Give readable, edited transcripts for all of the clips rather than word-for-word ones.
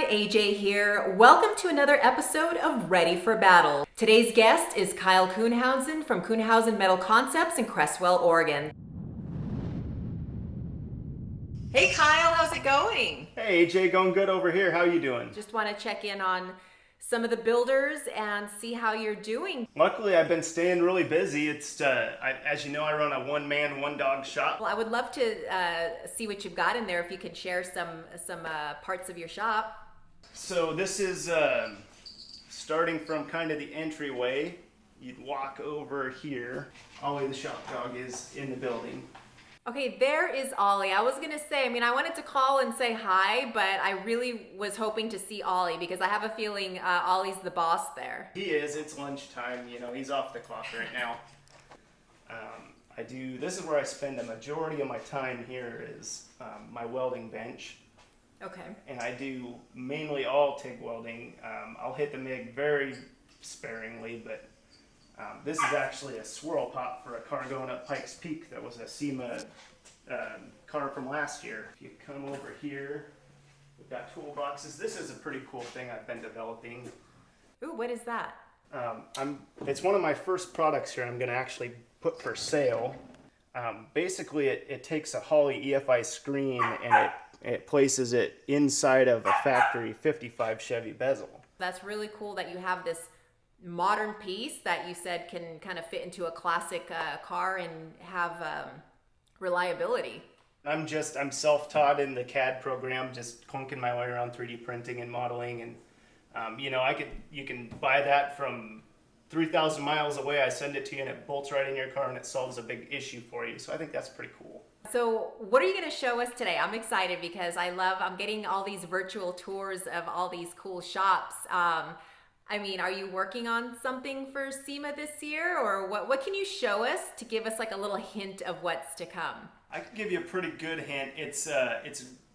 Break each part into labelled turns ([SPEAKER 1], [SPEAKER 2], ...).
[SPEAKER 1] AJ here. Welcome to another episode of Ready for Battle. Today's guest is Kyle Kuhnhausen from Kuhnhausen Metal Concepts in Creswell, Oregon. Hey Kyle, how's it going?
[SPEAKER 2] Hey AJ, going good over here. How you doing?
[SPEAKER 1] Just want to check in on some of the builders and see how you're doing.
[SPEAKER 2] Luckily, I've been staying really busy. It's as you know, I run a one-man, one-dog shop.
[SPEAKER 1] Well, I would love to see what you've got in there if you could share some parts of your shop.
[SPEAKER 2] So this is starting from kind of the entryway. You'd walk over here. Ollie, the shop dog, is in the building.
[SPEAKER 1] Okay, there is Ollie. I was gonna say, I wanted to call and say hi, but I really was hoping to see Ollie because I have a feeling Ollie's the boss there.
[SPEAKER 2] He is. It's lunchtime. You know, he's off the clock right now. This is where I spend a majority of my time here is my welding bench.
[SPEAKER 1] Okay.
[SPEAKER 2] And I do mainly all TIG welding. I'll hit the MIG very sparingly, but this is actually a swirl pop for a car going up Pikes Peak that was a SEMA car from last year. If you come over here, we've got toolboxes. This is a pretty cool thing I've been developing.
[SPEAKER 1] Ooh, what is that?
[SPEAKER 2] It's one of my first products here I'm going to actually put for sale. Basically, it takes a Holley EFI screen and it places it inside of a factory 55 Chevy bezel.
[SPEAKER 1] That's really cool that you have this modern piece that you said can kind of fit into a classic car and have reliability.
[SPEAKER 2] I'm self-taught in the CAD program, just clunking my way around 3D printing and modeling, and you can buy that from 3,000 miles away. I send it to you and it bolts right in your car and it solves a big issue for you. So I think that's pretty cool.
[SPEAKER 1] So what are you going to show us today? I'm excited because I'm getting all these virtual tours of all these cool shops. Are you working on something for SEMA this year, or what can you show us to give us like a little hint of what's to come?
[SPEAKER 2] I can give you a pretty good hint. It's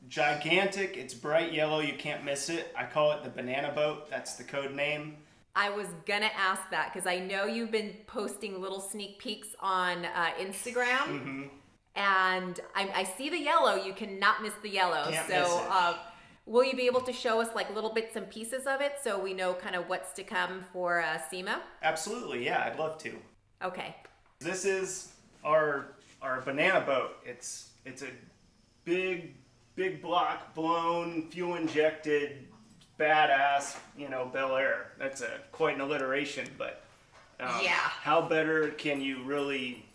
[SPEAKER 2] gigantic, it's bright yellow, you can't miss it. I call it the banana boat, that's the code name.
[SPEAKER 1] I was gonna ask that because I know you've been posting little sneak peeks on Instagram.
[SPEAKER 2] Mm-hmm.
[SPEAKER 1] And I see the yellow, you cannot miss the yellow.
[SPEAKER 2] Can't miss it.
[SPEAKER 1] Will you be able to show us like little bits and pieces of it so we know kind of what's to come for SEMA?
[SPEAKER 2] Absolutely, yeah, I'd love to.
[SPEAKER 1] Okay.
[SPEAKER 2] This is our banana boat. It's a big block, blown, fuel injected, badass, Bel Air. That's quite an alliteration, but
[SPEAKER 1] yeah.
[SPEAKER 2] How better can you really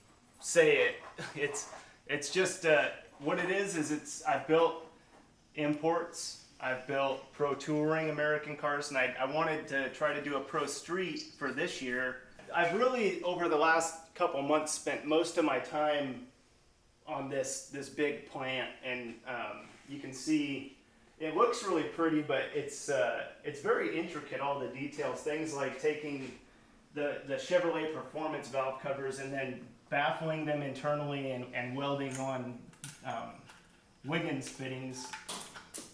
[SPEAKER 2] say it? It's just what it is I've built imports. I've built pro touring American cars, and I wanted to try to do a pro street for this year. I've really, over the last couple months, spent most of my time on this big plant, and you can see it looks really pretty, but it's very intricate, all the details. Things like taking the Chevrolet performance valve covers and then baffling them internally and welding on Wiggins fittings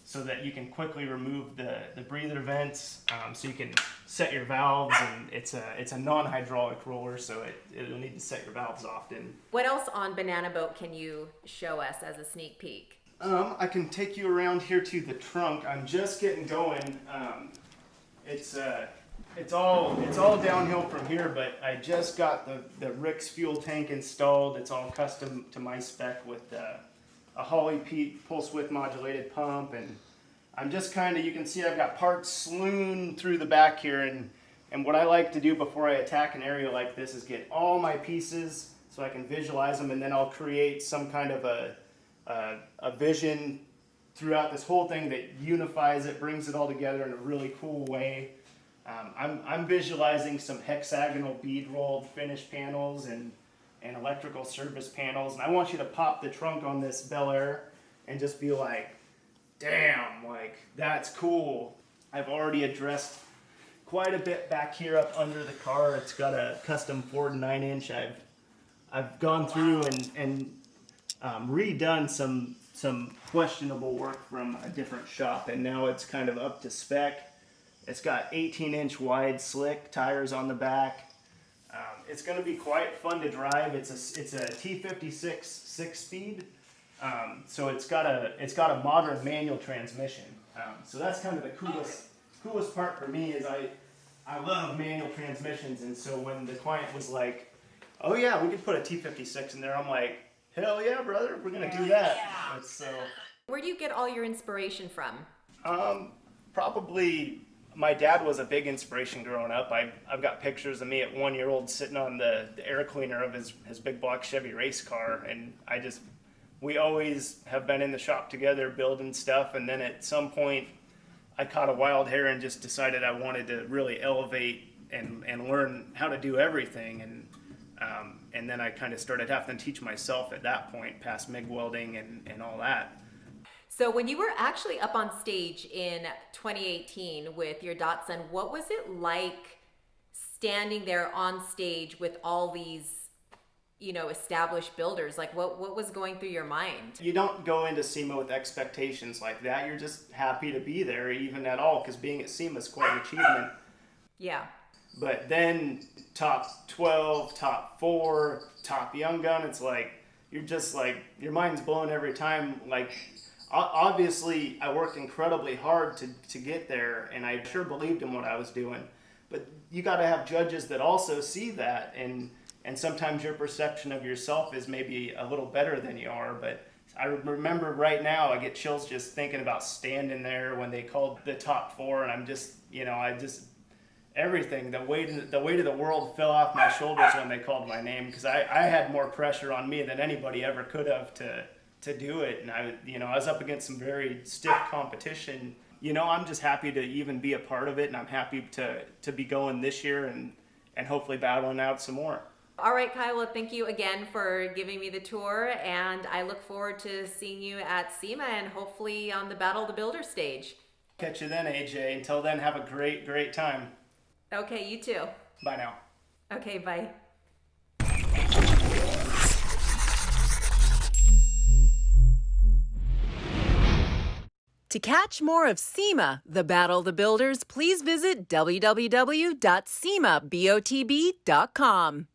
[SPEAKER 2] so that you can quickly remove the breather vents, so you can set your valves, and it's a non-hydraulic roller, so it'll need to set your valves often.
[SPEAKER 1] What else on Banana Boat can you show us as a sneak peek?
[SPEAKER 2] I can take you around here to the trunk. I'm just getting going. It's all downhill from here, but I just got the Rick's fuel tank installed. It's all custom to my spec with a Holley pulse width modulated pump, and I'm just you can see I've got parts slewn through the back here, and what I like to do before I attack an area like this is get all my pieces so I can visualize them, and then I'll create some kind of a vision throughout this whole thing that unifies it, brings it all together in a really cool way. I'm visualizing some hexagonal bead rolled finish panels and electrical service panels, and I want you to pop the trunk on this Bel Air and just be like, damn, like that's cool. I've already addressed quite a bit back here up under the car. It's got a custom Ford 9-inch. I've gone through and redone some questionable work from a different shop, and now it's kind of up to spec. It's got 18-inch wide slick tires on the back. It's going to be quite fun to drive. It's a T56 6-speed, so it's got a modern manual transmission. So that's kind of the coolest part for me is I love manual transmissions, and so when the client was like, oh yeah, we could put a T56 in there, I'm like, hell yeah, brother, we're gonna do that. So
[SPEAKER 1] Where do you get all your inspiration from?
[SPEAKER 2] probably my dad was a big inspiration growing up. I've got pictures of me at 1 year old sitting on the air cleaner of his big block Chevy race car, and we always have been in the shop together building stuff, and then at some point I caught a wild hair and just decided I wanted to really elevate and learn how to do everything, and then I kind of started having to teach myself at that point, past MIG welding and all that.
[SPEAKER 1] So when you were actually up on stage in 2018 with your Datsun, what was it like standing there on stage with all these, established builders? Like what was going through your mind?
[SPEAKER 2] You don't go into SEMA with expectations like that. You're just happy to be there even at all, because being at SEMA is quite an achievement.
[SPEAKER 1] Yeah.
[SPEAKER 2] But then top 12, top 4, top young gun, it's like, you're just like, your mind's blown every time. Like, obviously I worked incredibly hard to get there, and I sure believed in what I was doing. But you got to have judges that also see that, and sometimes your perception of yourself is maybe a little better than you are. But I remember right now, I get chills just thinking about standing there when they called the top 4, and I'm just, everything, the weight of the world fell off my shoulders when they called my name, because I had more pressure on me than anybody ever could have to do it. And I was up against some very stiff competition. I'm just happy to even be a part of it, and I'm happy to be going this year and hopefully battling out some more.
[SPEAKER 1] All right, Kyle, well, thank you again for giving me the tour, and I look forward to seeing you at SEMA and hopefully on the Battle of the Builder stage.
[SPEAKER 2] Catch you then, AJ. Until then, have a great, great time.
[SPEAKER 1] Okay, you too.
[SPEAKER 2] Bye now.
[SPEAKER 1] Okay, bye. To catch more of SEMA, the Battle of the Builders, please visit www.semabotb.com.